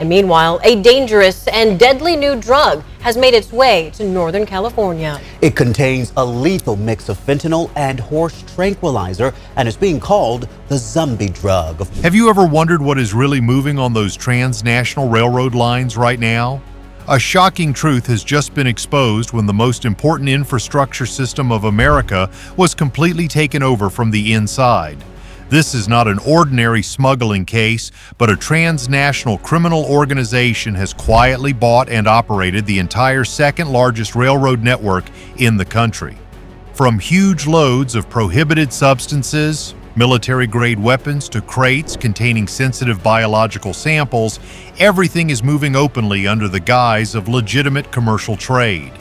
Meanwhile, a dangerous and deadly new drug has made its way to Northern California. It contains a lethal mix of fentanyl and horse tranquilizer and is being called the zombie drug. Have you ever wondered what is really moving on those transnational railroad lines right now? A shocking truth has just been exposed when the most important infrastructure system of America was completely taken over from the inside. This is not an ordinary smuggling case, but a transnational criminal organization has quietly bought and operated the entire second largest railroad network in the country. From huge loads of prohibited substances, military-grade weapons to crates containing sensitive biological samples, everything is moving openly under the guise of legitimate commercial trade.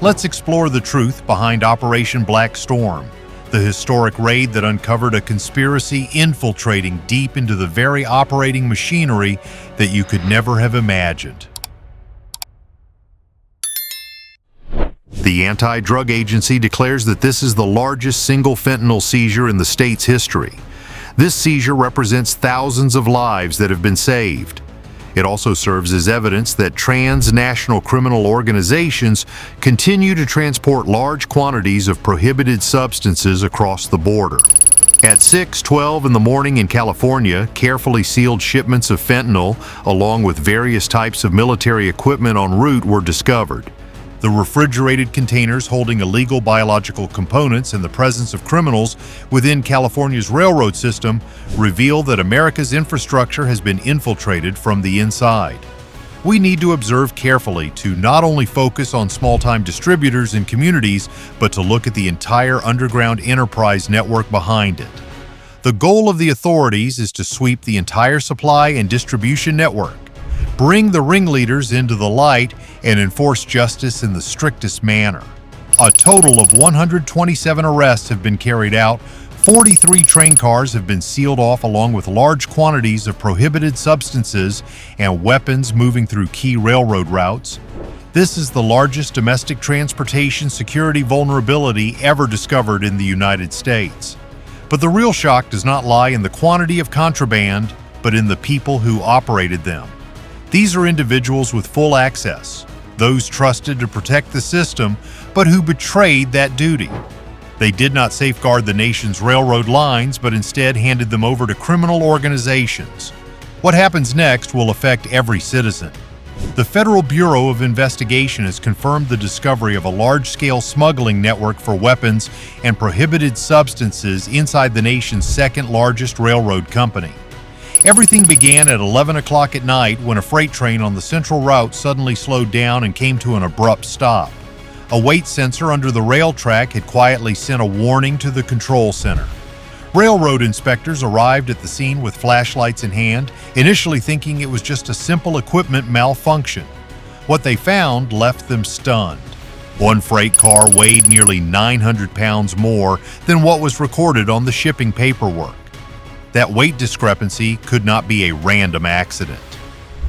Let's explore the truth behind Operation Black Storm, the historic raid that uncovered a conspiracy infiltrating deep into the very operating machinery that you could never have imagined. The anti-drug agency declares that this is the largest single fentanyl seizure in the state's history. This seizure represents thousands of lives that have been saved. It also serves as evidence that transnational criminal organizations continue to transport large quantities of prohibited substances across the border. At 6:12 in the morning in California, carefully sealed shipments of fentanyl, along with various types of military equipment en route, were discovered. The refrigerated containers holding illegal biological components in the presence of criminals within California's railroad system reveal that America's infrastructure has been infiltrated from the inside. We need to observe carefully to not only focus on small-time distributors and communities, but to look at the entire underground enterprise network behind it. The goal of the authorities is to sweep the entire supply and distribution network, bring the ringleaders into the light, and enforce justice in the strictest manner. A total of 127 arrests have been carried out, 43 train cars have been sealed off along with large quantities of prohibited substances and weapons moving through key railroad routes. This is the largest domestic transportation security vulnerability ever discovered in the United States. But the real shock does not lie in the quantity of contraband, but in the people who operated them. These are individuals with full access, those trusted to protect the system, but who betrayed that duty. They did not safeguard the nation's railroad lines, but instead handed them over to criminal organizations. What happens next will affect every citizen. The Federal Bureau of Investigation has confirmed the discovery of a large-scale smuggling network for weapons and prohibited substances inside the nation's second-largest railroad company. Everything began at 11 o'clock at night when a freight train on the central route suddenly slowed down and came to an abrupt stop. A weight sensor under the rail track had quietly sent a warning to the control center. Railroad inspectors arrived at the scene with flashlights in hand, initially thinking it was just a simple equipment malfunction. What they found left them stunned. One freight car weighed nearly 900 pounds more than what was recorded on the shipping paperwork. That weight discrepancy could not be a random accident.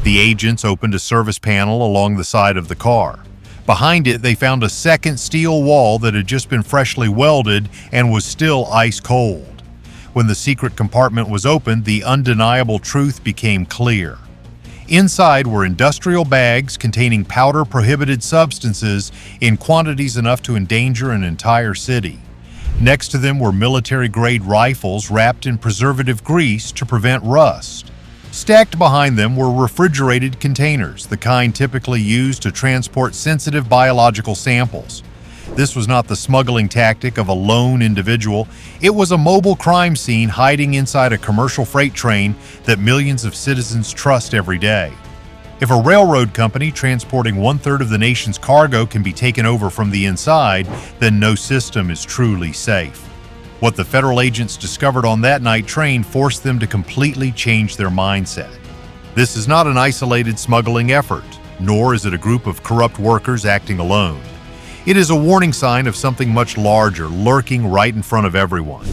The agents opened a service panel along the side of the car. Behind it, they found a second steel wall that had just been freshly welded and was still ice cold. When the secret compartment was opened, the undeniable truth became clear. Inside were industrial bags containing powder-prohibited substances in quantities enough to endanger an entire city. Next to them were military-grade rifles wrapped in preservative grease to prevent rust. Stacked behind them were refrigerated containers, the kind typically used to transport sensitive biological samples. This was not the smuggling tactic of a lone individual. It was a mobile crime scene hiding inside a commercial freight train that millions of citizens trust every day. If a railroad company transporting 1/3 of the nation's cargo can be taken over from the inside, then no system is truly safe. What the federal agents discovered on that night train forced them to completely change their mindset. This is not an isolated smuggling effort, nor is it a group of corrupt workers acting alone. It is a warning sign of something much larger lurking right in front of everyone.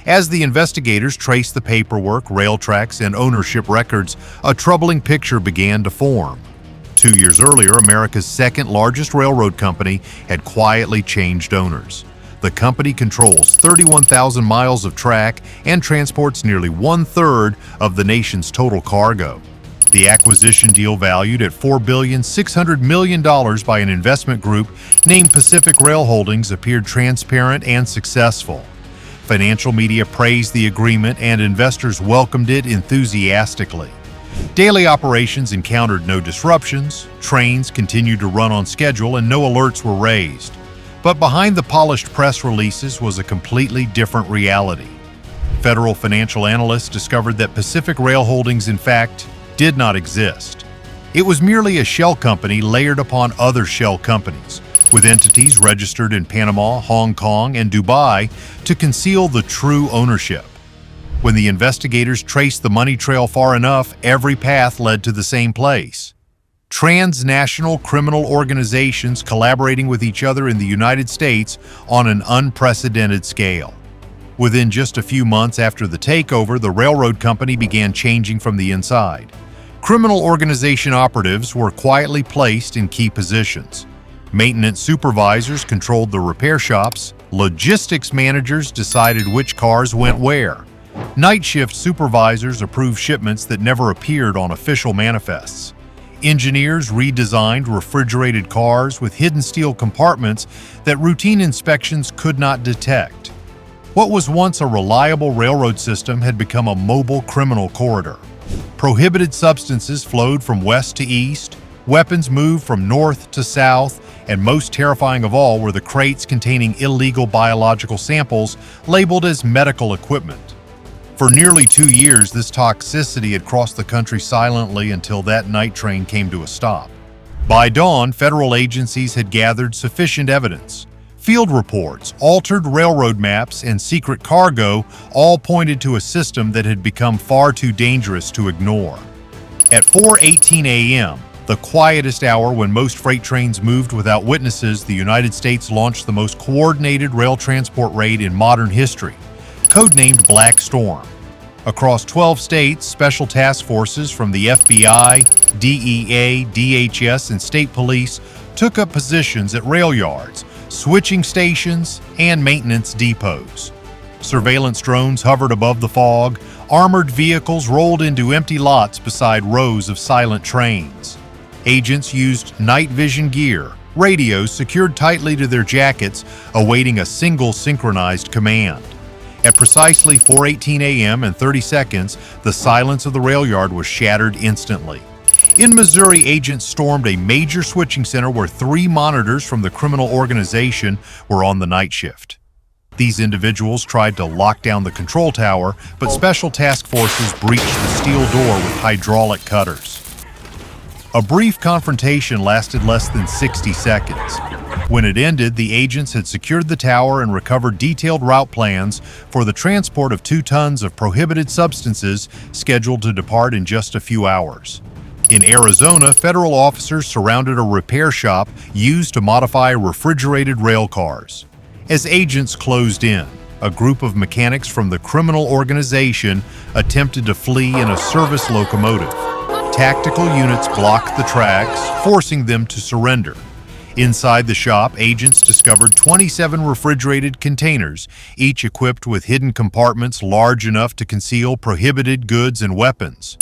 As the investigators traced the paperwork, rail tracks, and ownership records, a troubling picture began to form. 2 years earlier, America's second largest railroad company had quietly changed owners. The company controls 31,000 miles of track and transports nearly 1/3 of the nation's total cargo. The acquisition deal, valued at $4.6 billion by an investment group named Pacific Rail Holdings, appeared transparent and successful. Financial media praised the agreement and investors welcomed it enthusiastically. Daily operations encountered no disruptions, trains continued to run on schedule, and no alerts were raised. But behind the polished press releases was a completely different reality. Federal financial analysts discovered that Pacific Rail Holdings, in fact, did not exist. It was merely a shell company layered upon other shell companies, with entities registered in Panama, Hong Kong, and Dubai to conceal the true ownership. When the investigators traced the money trail far enough, every path led to the same place. Transnational criminal organizations collaborating with each other in the United States on an unprecedented scale. Within just a few months after the takeover, the railroad company began changing from the inside. Criminal organization operatives were quietly placed in key positions. Maintenance supervisors controlled the repair shops. Logistics managers decided which cars went where. Night shift supervisors approved shipments that never appeared on official manifests. Engineers redesigned refrigerated cars with hidden steel compartments that routine inspections could not detect. What was once a reliable railroad system had become a mobile criminal corridor. Prohibited substances flowed from west to east, weapons moved from north to south, and most terrifying of all were the crates containing illegal biological samples labeled as medical equipment. For nearly 2 years, this toxicity had crossed the country silently until that night train came to a stop. By dawn, federal agencies had gathered sufficient evidence. Field reports, altered railroad maps, and secret cargo all pointed to a system that had become far too dangerous to ignore. At 4:18 a.m., the quietest hour when most freight trains moved without witnesses, the United States launched the most coordinated rail transport raid in modern history, codenamed Black Storm. Across 12 states, special task forces from the FBI, DEA, DHS, and state police took up positions at rail yards, switching stations, and maintenance depots. Surveillance drones hovered above the fog. Armored vehicles rolled into empty lots beside rows of silent trains. Agents used night vision gear, radios secured tightly to their jackets, awaiting a single synchronized command. At precisely 4:18 a.m. and 30 seconds, the silence of the rail yard was shattered instantly. In Missouri, agents stormed a major switching center where 3 monitors from the criminal organization were on the night shift. These individuals tried to lock down the control tower, but special task forces breached the steel door with hydraulic cutters. A brief confrontation lasted less than 60 seconds. When it ended, the agents had secured the tower and recovered detailed route plans for the transport of 2 tons of prohibited substances scheduled to depart in just a few hours. In Arizona, federal officers surrounded a repair shop used to modify refrigerated rail cars. As agents closed in, a group of mechanics from the criminal organization attempted to flee in a service locomotive. Tactical units blocked the tracks, forcing them to surrender. Inside the shop, agents discovered 27 refrigerated containers, each equipped with hidden compartments large enough to conceal prohibited goods and weapons.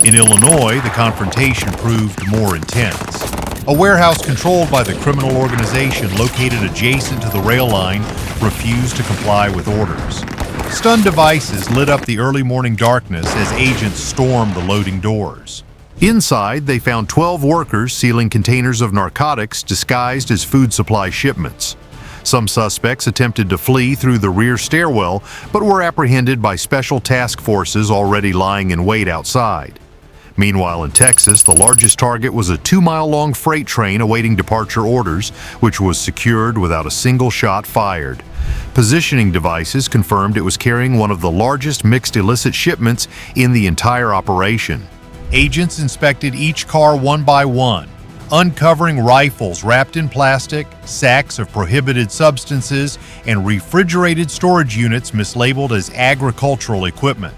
In Illinois, the confrontation proved more intense. A warehouse controlled by the criminal organization located adjacent to the rail line refused to comply with orders. Stun devices lit up the early morning darkness as agents stormed the loading doors. Inside, they found 12 workers sealing containers of narcotics disguised as food supply shipments. Some suspects attempted to flee through the rear stairwell, but were apprehended by special task forces already lying in wait outside. Meanwhile, in Texas, the largest target was a 2-mile-long freight train awaiting departure orders, which was secured without a single shot fired. Positioning devices confirmed it was carrying one of the largest mixed illicit shipments in the entire operation. Agents inspected each car one by one, uncovering rifles wrapped in plastic, sacks of prohibited substances, and refrigerated storage units mislabeled as agricultural equipment.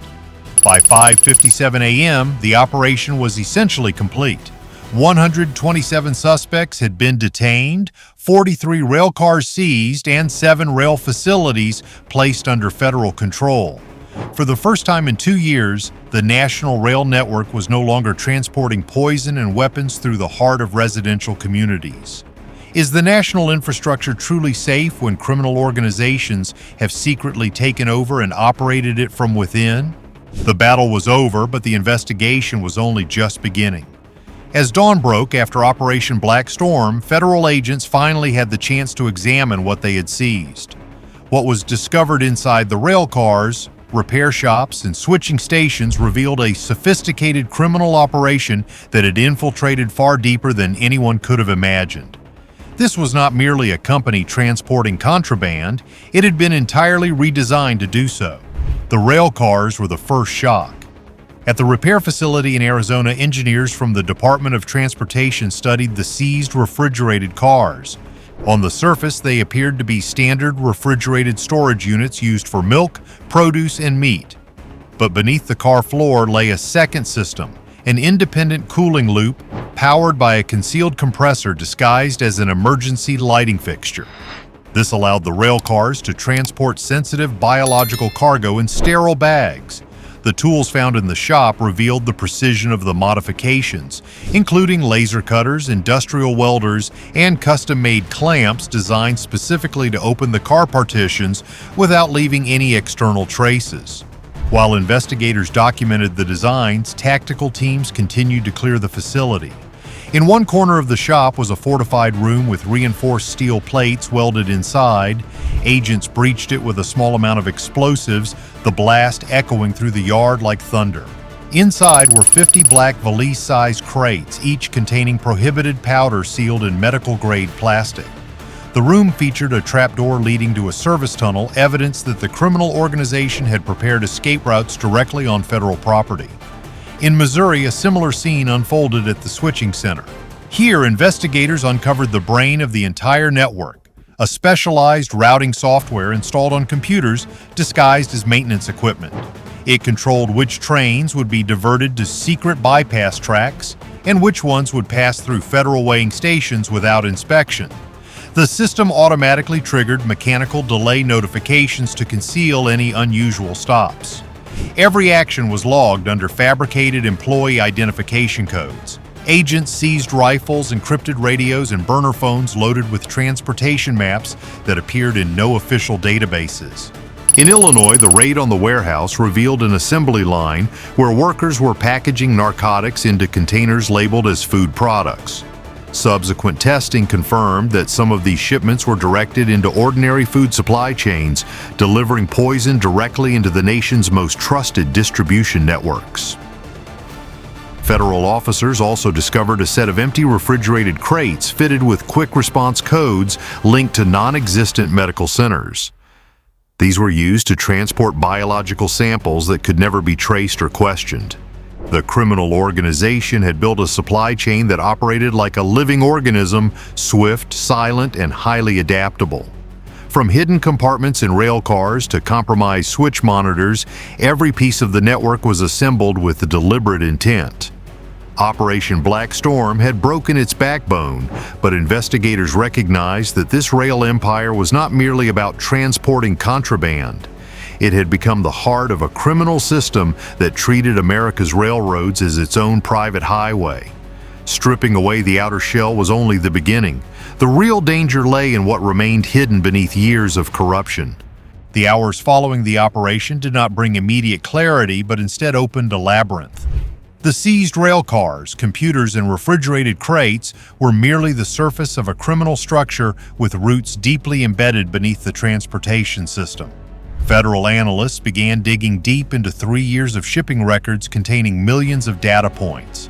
By 5:57 a.m., the operation was essentially complete. 127 suspects had been detained, 43 rail cars seized, and 7 rail facilities placed under federal control. For the first time in 2 years, the national rail network was no longer transporting poison and weapons through the heart of residential communities. Is the national infrastructure truly safe when criminal organizations have secretly taken over and operated it from within? The battle was over, but the investigation was only just beginning. As dawn broke after Operation Black Storm, federal agents finally had the chance to examine what they had seized. What was discovered inside the rail cars, repair shops, and switching stations revealed a sophisticated criminal operation that had infiltrated far deeper than anyone could have imagined. This was not merely a company transporting contraband, it had been entirely redesigned to do so. The rail cars were the first shock. At the repair facility in Arizona, engineers from the Department of Transportation studied the seized refrigerated cars. On the surface, they appeared to be standard refrigerated storage units used for milk, produce, and meat. But beneath the car floor lay a second system, an independent cooling loop powered by a concealed compressor disguised as an emergency lighting fixture. This allowed the rail cars to transport sensitive biological cargo in sterile bags. The tools found in the shop revealed the precision of the modifications, including laser cutters, industrial welders, and custom-made clamps designed specifically to open the car partitions without leaving any external traces. While investigators documented the designs, tactical teams continued to clear the facility. In one corner of the shop was a fortified room with reinforced steel plates welded inside. Agents breached it with a small amount of explosives, the blast echoing through the yard like thunder. Inside were 50 black valise-sized crates, each containing prohibited powder sealed in medical-grade plastic. The room featured a trapdoor leading to a service tunnel, evidence that the criminal organization had prepared escape routes directly on federal property. In Missouri, a similar scene unfolded at the switching center. Here, investigators uncovered the brain of the entire network, a specialized routing software installed on computers disguised as maintenance equipment. It controlled which trains would be diverted to secret bypass tracks and which ones would pass through federal weighing stations without inspection. The system automatically triggered mechanical delay notifications to conceal any unusual stops. Every action was logged under fabricated employee identification codes. Agents seized rifles, encrypted radios, and burner phones loaded with transportation maps that appeared in no official databases. In Illinois, the raid on the warehouse revealed an assembly line where workers were packaging narcotics into containers labeled as food products. Subsequent testing confirmed that some of these shipments were directed into ordinary food supply chains, delivering poison directly into the nation's most trusted distribution networks. Federal officers also discovered a set of empty refrigerated crates fitted with quick response codes linked to non-existent medical centers. These were used to transport biological samples that could never be traced or questioned. The criminal organization had built a supply chain that operated like a living organism, swift, silent, and highly adaptable. From hidden compartments in rail cars to compromised switch monitors, every piece of the network was assembled with deliberate intent. Operation Black Storm had broken its backbone, but investigators recognized that this rail empire was not merely about transporting contraband. It had become the heart of a criminal system that treated America's railroads as its own private highway. Stripping away the outer shell was only the beginning. The real danger lay in what remained hidden beneath years of corruption. The hours following the operation did not bring immediate clarity, but instead opened a labyrinth. The seized rail cars, computers, and refrigerated crates were merely the surface of a criminal structure with roots deeply embedded beneath the transportation system. Federal analysts began digging deep into 3 years of shipping records containing millions of data points.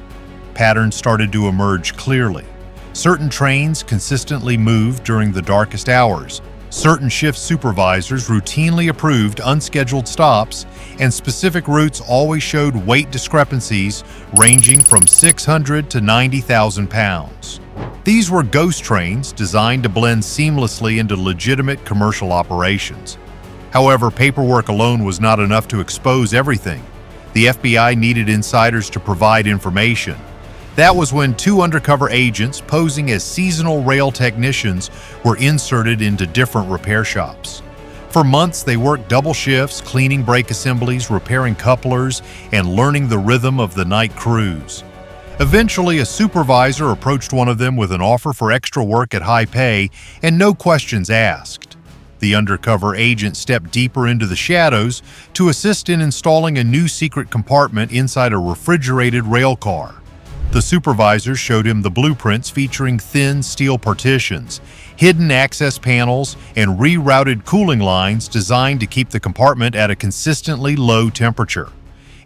Patterns started to emerge clearly. Certain trains consistently moved during the darkest hours. Certain shift supervisors routinely approved unscheduled stops, and specific routes always showed weight discrepancies ranging from 600 to 90,000 pounds. These were ghost trains designed to blend seamlessly into legitimate commercial operations. However, paperwork alone was not enough to expose everything. The FBI needed insiders to provide information. That was when 2 undercover agents posing as seasonal rail technicians were inserted into different repair shops. For months, they worked double shifts, cleaning brake assemblies, repairing couplers, and learning the rhythm of the night cruise. Eventually, a supervisor approached one of them with an offer for extra work at high pay and no questions asked. The undercover agent stepped deeper into the shadows to assist in installing a new secret compartment inside a refrigerated rail car. The supervisor showed him the blueprints featuring thin steel partitions, hidden access panels, and rerouted cooling lines designed to keep the compartment at a consistently low temperature.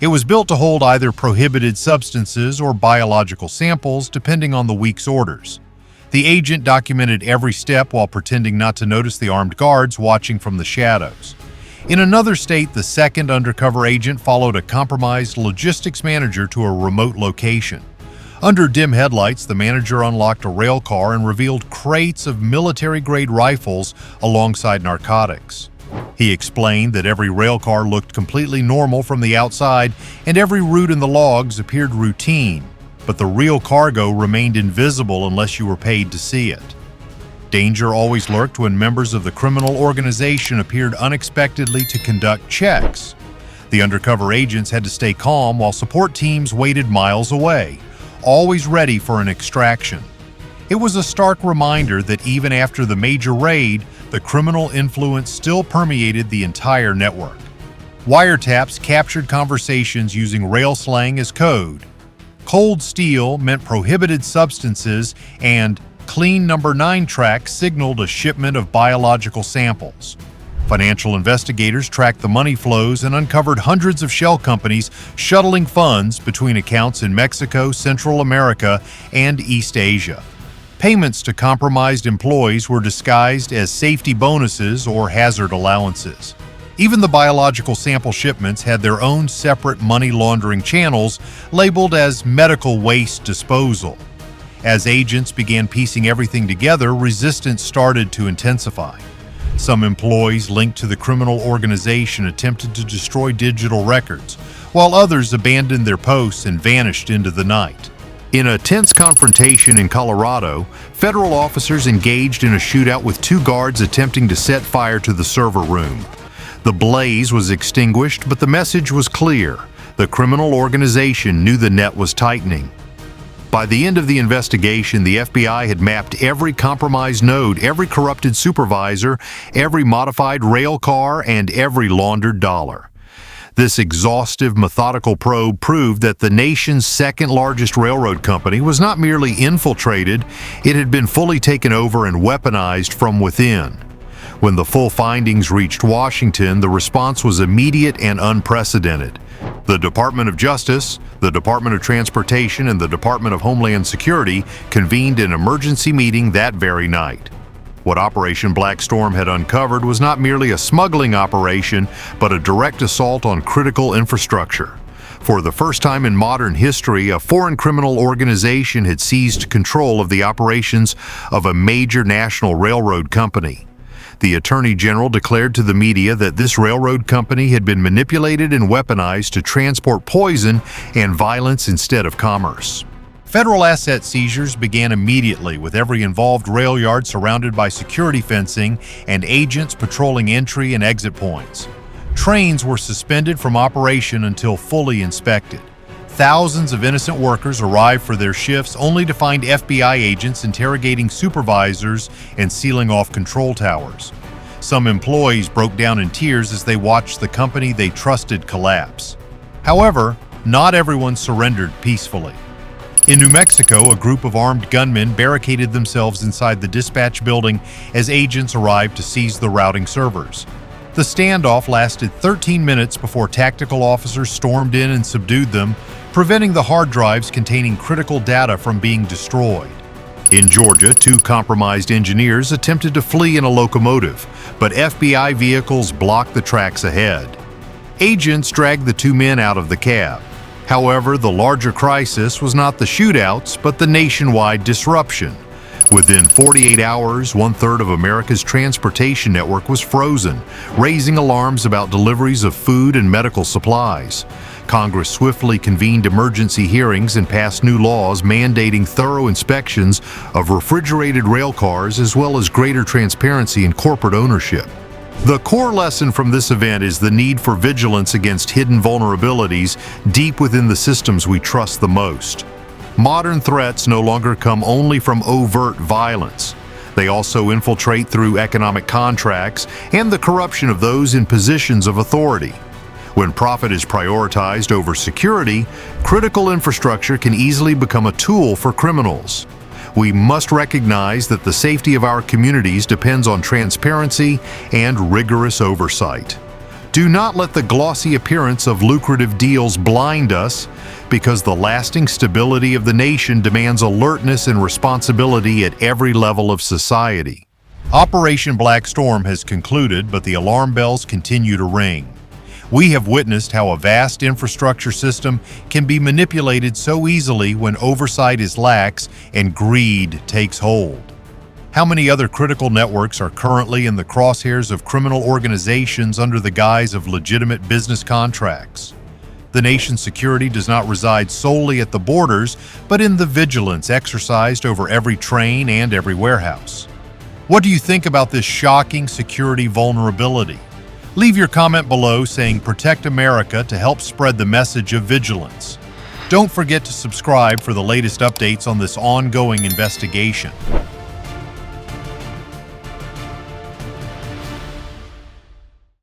It was built to hold either prohibited substances or biological samples, depending on the week's orders. The agent documented every step while pretending not to notice the armed guards watching from the shadows. In another state, the second undercover agent followed a compromised logistics manager to a remote location. Under dim headlights, the manager unlocked a rail car and revealed crates of military-grade rifles alongside narcotics. He explained that every rail car looked completely normal from the outside and every route in the logs appeared routine, but the real cargo remained invisible unless you were paid to see it. Danger always lurked when members of the criminal organization appeared unexpectedly to conduct checks. The undercover agents had to stay calm while support teams waited miles away, always ready for an extraction. It was a stark reminder that even after the major raid, the criminal influence still permeated the entire network. Wiretaps captured conversations using rail slang as code. Cold steel meant prohibited substances, and clean number 9 tracks signaled a shipment of biological samples. Financial investigators tracked the money flows and uncovered hundreds of shell companies shuttling funds between accounts in Mexico, Central America, and East Asia. Payments to compromised employees were disguised as safety bonuses or hazard allowances. Even the biological sample shipments had their own separate money laundering channels labeled as medical waste disposal. As agents began piecing everything together, resistance started to intensify. Some employees linked to the criminal organization attempted to destroy digital records, while others abandoned their posts and vanished into the night. In a tense confrontation in Colorado, federal officers engaged in a shootout with 2 guards attempting to set fire to the server room. The blaze was extinguished, but the message was clear. The criminal organization knew the net was tightening. By the end of the investigation, the FBI had mapped every compromised node, every corrupted supervisor, every modified rail car, and every laundered dollar. This exhaustive, methodical probe proved that the nation's second-largest railroad company was not merely infiltrated, it had been fully taken over and weaponized from within. When the full findings reached Washington, the response was immediate and unprecedented. The Department of Justice, the Department of Transportation, and the Department of Homeland Security convened an emergency meeting that very night. What Operation Black Storm had uncovered was not merely a smuggling operation, but a direct assault on critical infrastructure. For the first time in modern history, a foreign criminal organization had seized control of the operations of a major national railroad company. The Attorney General declared to the media that this railroad company had been manipulated and weaponized to transport poison and violence instead of commerce. Federal asset seizures began immediately, with every involved rail yard surrounded by security fencing and agents patrolling entry and exit points. Trains were suspended from operation until fully inspected. Thousands of innocent workers arrived for their shifts only to find FBI agents interrogating supervisors and sealing off control towers. Some employees broke down in tears as they watched the company they trusted collapse. However, not everyone surrendered peacefully. In New Mexico, a group of armed gunmen barricaded themselves inside the dispatch building as agents arrived to seize the routing servers. The standoff lasted 13 minutes before tactical officers stormed in and subdued them, preventing the hard drives containing critical data from being destroyed. In Georgia, 2 compromised engineers attempted to flee in a locomotive, but FBI vehicles blocked the tracks ahead. Agents dragged the 2 men out of the cab. However, the larger crisis was not the shootouts, but the nationwide disruption. Within 48 hours, 1/3 of America's transportation network was frozen, raising alarms about deliveries of food and medical supplies. Congress swiftly convened emergency hearings and passed new laws mandating thorough inspections of refrigerated rail cars as well as greater transparency in corporate ownership. The core lesson from this event is the need for vigilance against hidden vulnerabilities deep within the systems we trust the most. Modern threats no longer come only from overt violence. They also infiltrate through economic contracts and the corruption of those in positions of authority. When profit is prioritized over security, critical infrastructure can easily become a tool for criminals. We must recognize that the safety of our communities depends on transparency and rigorous oversight. Do not let the glossy appearance of lucrative deals blind us, because the lasting stability of the nation demands alertness and responsibility at every level of society. Operation Black Storm has concluded, but the alarm bells continue to ring. We have witnessed how a vast infrastructure system can be manipulated so easily when oversight is lax and greed takes hold. How many other critical networks are currently in the crosshairs of criminal organizations under the guise of legitimate business contracts? The nation's security does not reside solely at the borders, but in the vigilance exercised over every train and every warehouse. What do you think about this shocking security vulnerability? Leave your comment below saying "Protect America" to help spread the message of vigilance. Don't forget to subscribe for the latest updates on this ongoing investigation.